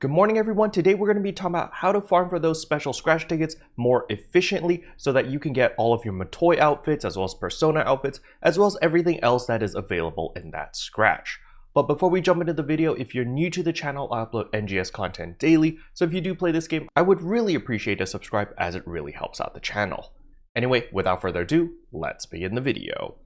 Good morning everyone, today we're going to be talking about how to farm for those special scratch tickets more efficiently so that you can get all of your Matoy outfits as well as Persona outfits as well as everything else that is available in that scratch. But before we jump into the video, if you're new to the channel, I upload NGS content daily, so if you do play this game, I would really appreciate a subscribe as it really helps out the channel. Anyway, without further ado, let's begin the video.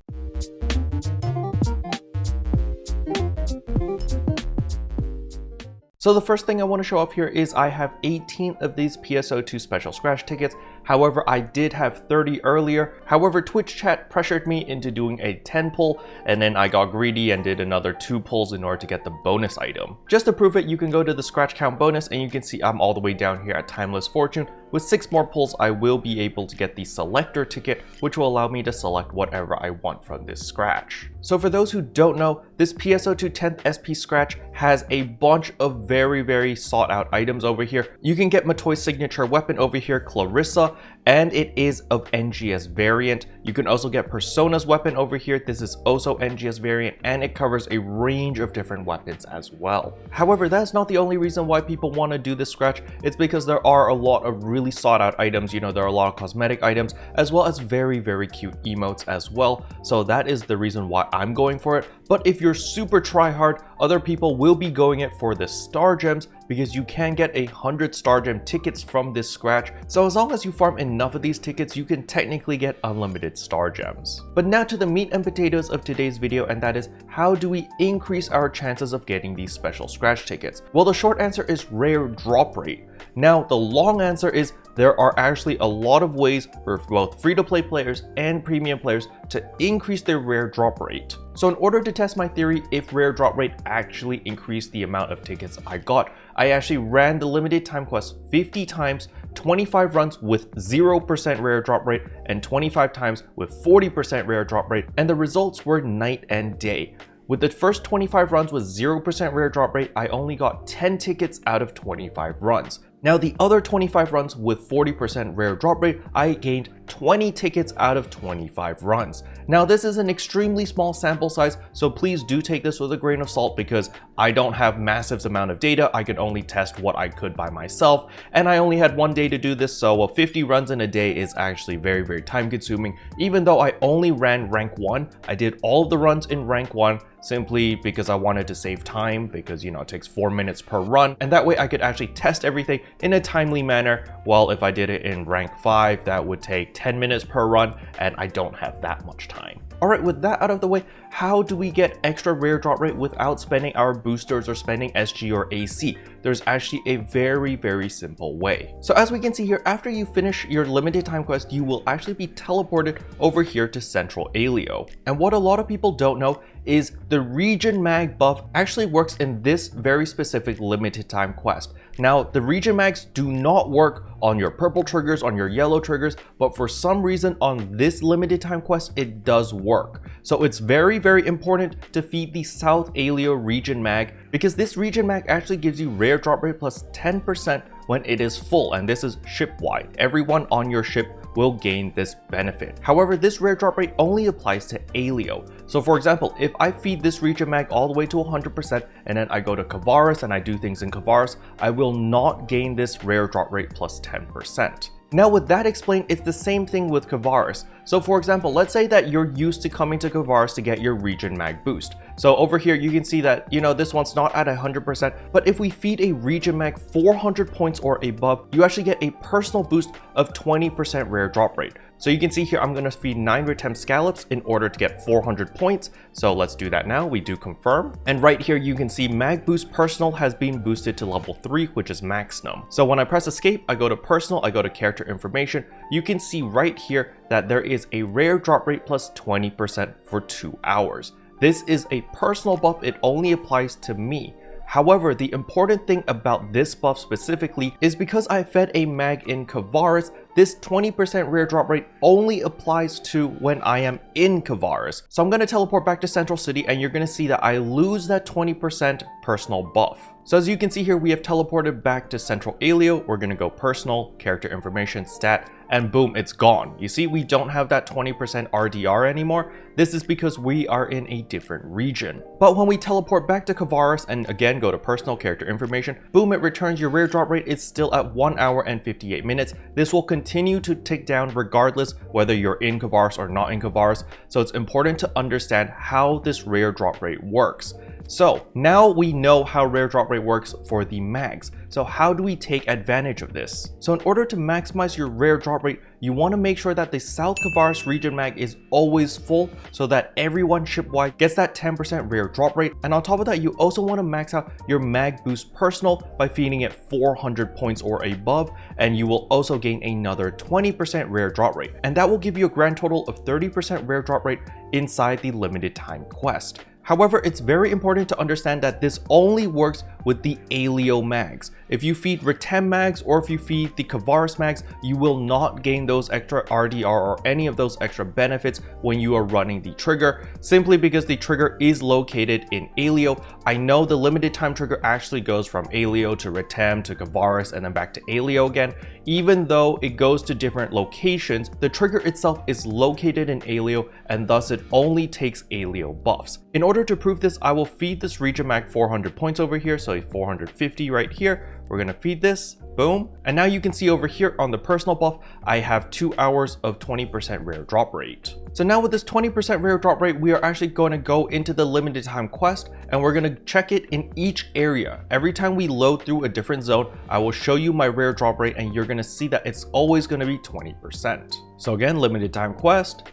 So the first thing I want to show off here is I have 18 of these PSO2 special scratch tickets. However, I did have 30 earlier. However, Twitch chat pressured me into doing a 10 pull, and then I got greedy and did another 2 pulls in order to get the bonus item. Just to prove it, you can go to the scratch count bonus and you can see I'm all the way down here at Timeless Fortune. With 6 more pulls, I will be able to get the selector ticket, which will allow me to select whatever I want from this scratch. So for those who don't know, this PSO2 10th SP scratch has a bunch of very sought out items over here. You can get Matoy's signature weapon over here, Clarissa, and it is of NGS variant. You can also get Persona's weapon over here. This is also NGS variant, and it covers a range of different weapons as well. However, that's not the only reason why people want to do this scratch. It's because there are a lot of really sought out items. You know, there are a lot of cosmetic items as well as very cute emotes as well. So that is the reason why I'm going for it. But if you're super try hard, other people will be going it for the star gems because you can get 100 star gem tickets from this scratch. So as long as you farm enough of these tickets, you can technically get unlimited star gems. But now to the meat and potatoes of today's video, and that is how do we increase our chances of getting these special scratch tickets? Well, the short answer is rare drop rate. Now, the long answer is there are actually a lot of ways for both free-to-play players and premium players to increase their rare drop rate. So in order to test my theory if rare drop rate actually increased the amount of tickets I got, I actually ran the limited time quest 50 times, 25 runs with 0% rare drop rate, and 25 times with 40% rare drop rate, and the results were night and day. With the first 25 runs with 0% rare drop rate, I only got 10 tickets out of 25 runs. Now the other 25 runs with 40% rare drop rate, I gained 20 tickets out of 25 runs. Now this is an extremely small sample size, so please do take this with a grain of salt because I don't have massive amount of data. I could only test what I could by myself, and I only had one day to do this, so 50 runs in a day is actually very time consuming. Even though I only ran rank 1, I did all of the runs in rank 1 simply because I wanted to save time because, you know, it takes 4 minutes per run, and that way I could actually test everything in a timely manner. While if I did it in rank 5, that would take 10 minutes per run, and I don't have that much time. Alright, with that out of the way, how do we get extra rare drop rate without spending our boosters or spending SG or AC? There's actually a very simple way. So as we can see here, after you finish your limited time quest, you will actually be teleported over here to Central Aelio. And what a lot of people don't know is the region mag buff actually works in this very specific limited time quest. Now, the region mags do not work on your purple triggers, on your yellow triggers, but for some reason on this limited time quest, it does work. So it's very important to feed the South Aelio region mag because this region mag actually gives you rare drop rate plus 10% when it is full, and this is ship-wide. Everyone on your ship will gain this benefit. However, this rare drop rate only applies to Aelio. So for example, if I feed this region mag all the way to 100% and then I go to Kavaris and I do things in Kavaris, I will not gain this rare drop rate plus 10%. Now with that explained, it's the same thing with Kavaris. So for example, let's say that you're used to coming to Kavaris to get your region mag boost. So over here you can see that, you know, this one's not at 100%, but if we feed a region mag 400 points or above, you actually get a personal boost of 20% rare drop rate. So you can see here, I'm going to feed 9 Retem Scallops in order to get 400 points. So let's do that now. We do confirm. And right here, you can see Mag Boost Personal has been boosted to level 3, which is maximum. So when I press escape, I go to personal, I go to character information. You can see right here that there is a rare drop rate plus 20% for 2 hours. This is a personal buff. It only applies to me. However, the important thing about this buff specifically is because I fed a mag in Kavaris, this 20% rare drop rate only applies to when I am in Kavaris. So I'm going to teleport back to Central City, and you're going to see that I lose that 20% personal buff. So as you can see here, we have teleported back to Central Aelio. We're going to go personal, character information, stat, and boom, it's gone. You see, we don't have that 20% RDR anymore. This is because we are in a different region. But when we teleport back to Kavaris and again go to personal, character information, boom, it returns your rare drop rate is still at 1 hour and 58 minutes. This will continue to tick down regardless whether you're in Kavaris or not in Kavaris. So it's important to understand how this rare drop rate works. So now we know how rare drop rate works for the mags. So how do we take advantage of this? So in order to maximize your rare drop rate, you want to make sure that the South Kavaris region mag is always full so that everyone shipwide gets that 10% rare drop rate. And on top of that, you also want to max out your mag boost personal by feeding it 400 points or above, and you will also gain another 20% rare drop rate. And that will give you a grand total of 30% rare drop rate inside the limited time quest. However, it's very important to understand that this only works with the Aelio mags. If you feed Retem mags or if you feed the Kavaris mags, you will not gain those extra RDR or any of those extra benefits when you are running the trigger, simply because the trigger is located in Aelio. I know the limited time trigger actually goes from Aelio to Retem to Kavaris and then back to Aelio again. Even though it goes to different locations, the trigger itself is located in Aelio, and thus it only takes Aelio buffs. In order to prove this, I will feed this region mag 400 points over here, so 450 right here. We're gonna feed this, boom. And now you can see over here on the personal buff, I have 2 hours of 20% rare drop rate. So now with this 20% rare drop rate, we are actually going to go into the limited time quest, and we're going to check it in each area. Every time we load through a different zone, I will show you my rare drop rate, and you're going to see that it's always going to be 20%. So again, limited time quest,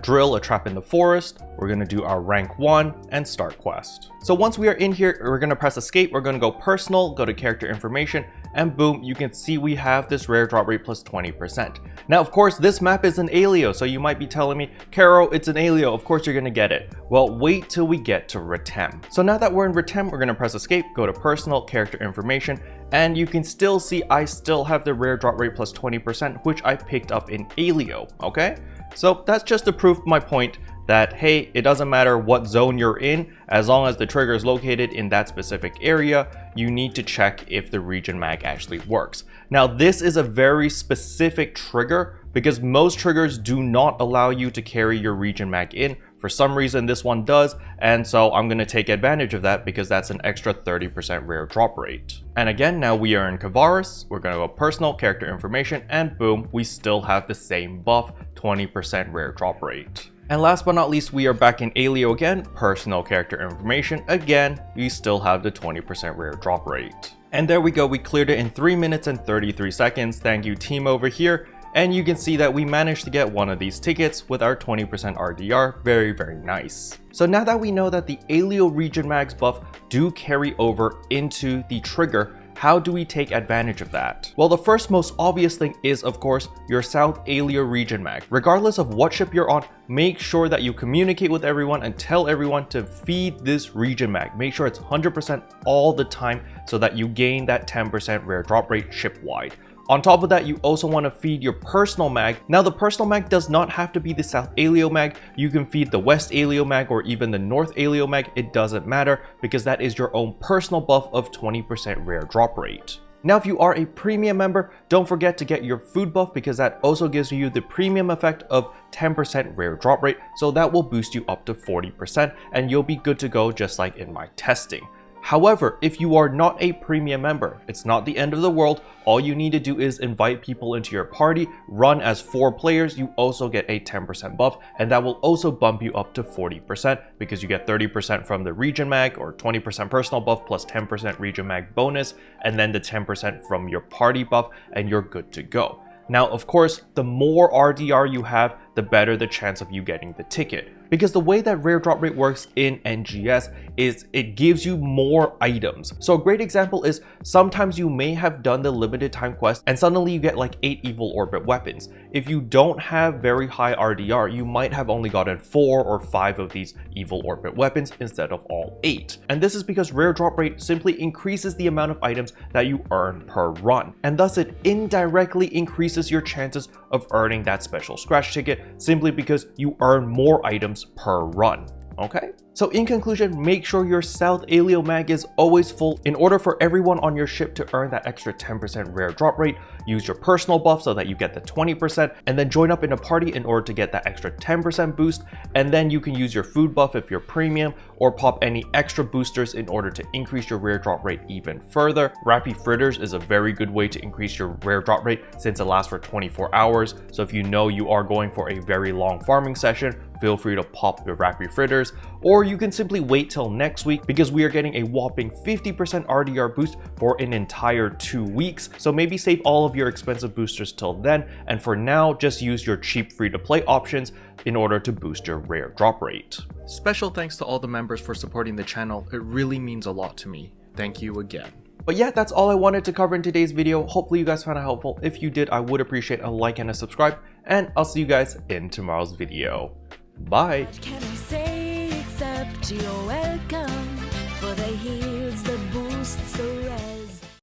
drill a trap in the forest. We're going to do our rank 1 and start quest. So once we are in here, we're going to press escape. We're going to go personal, go to character information, and boom, you can see we have this rare drop rate plus 20%. Now, of course, this map is an Aelio, so you might be telling me, Caro, it's an Aelio, of course you're going to get it. Well, wait till we get to Retem. So now that we're in Retem, we're going to press escape, go to personal, character information, and you can still see I still have the rare drop rate plus 20%, which I picked up in Aelio, okay? So that's just to prove my point that, hey, it doesn't matter what zone you're in, as long as the trigger is located in that specific area, you need to check if the region mag actually works. Now, this is a very specific trigger because most triggers do not allow you to carry your region mag in. For some reason, this one does, and so I'm going to take advantage of that because that's an extra 30% rare drop rate. And again, now we are in Kavaris, we're going to go personal, character information, and boom, we still have the same buff, 20% rare drop rate. And last but not least, we are back in Aelio again, personal, character information, again, we still have the 20% rare drop rate. And there we go, we cleared it in 3 minutes and 33 seconds, thank you team over here. And you can see that we managed to get one of these tickets with our 20% RDR, very, very nice. So now that we know that the Aelio region mags buff do carry over into the trigger, how do we take advantage of that? Well, the first most obvious thing is, of course, your South Aelio region mag. Regardless of what ship you're on, make sure that you communicate with everyone and tell everyone to feed this region mag. Make sure it's 100% all the time so that you gain that 10% rare drop rate ship-wide. On top of that, you also want to feed your personal mag. Now, the personal mag does not have to be the South Aelio mag. You can feed the West Aelio mag or even the North Aelio mag. It doesn't matter because that is your own personal buff of 20% rare drop rate. Now, if you are a premium member, don't forget to get your food buff because that also gives you the premium effect of 10% rare drop rate. So that will boost you up to 40% and you'll be good to go just like in my testing. However, if you are not a premium member, it's not the end of the world. All you need to do is invite people into your party, run as 4 players, you also get a 10% buff, and that will also bump you up to 40% because you get 30% from the region mag or 20% personal buff plus 10% region mag bonus, and then the 10% from your party buff, and you're good to go. Now, of course, the more RDR you have, the better the chance of you getting the ticket. because the way that rare drop rate works in NGS is it gives you more items. So a great example is sometimes you may have done the limited time quest and suddenly you get like 8 evil orbit weapons. If you don't have very high RDR, you might have only gotten 4 or 5 of these evil orbit weapons instead of all 8. And this is because rare drop rate simply increases the amount of items that you earn per run, and thus it indirectly increases your chances of earning that special scratch ticket simply because you earn more items per run. Okay? So in conclusion, make sure your South Aelio mag is always full. In order for everyone on your ship to earn that extra 10% rare drop rate, use your personal buff so that you get the 20%, and then join up in a party in order to get that extra 10% boost, and then you can use your food buff if you're premium, or pop any extra boosters in order to increase your rare drop rate even further. Rappy Fritters is a very good way to increase your rare drop rate since it lasts for 24 hours, so if you know you are going for a very long farming session, feel free to pop your Rappy Fritters, or you can simply wait till next week because we are getting a whopping 50% RDR boost for an entire 2 weeks. So maybe save all of your expensive boosters till then, and for now, just use your cheap free-to-play options in order to boost your rare drop rate. Special thanks to all the members for supporting the channel. It really means a lot to me. Thank you again. But yeah, that's all I wanted to cover in today's video. Hopefully you guys found it helpful. If you did, I would appreciate a like and a subscribe, and I'll see you guys in tomorrow's video. Bye. What can I say except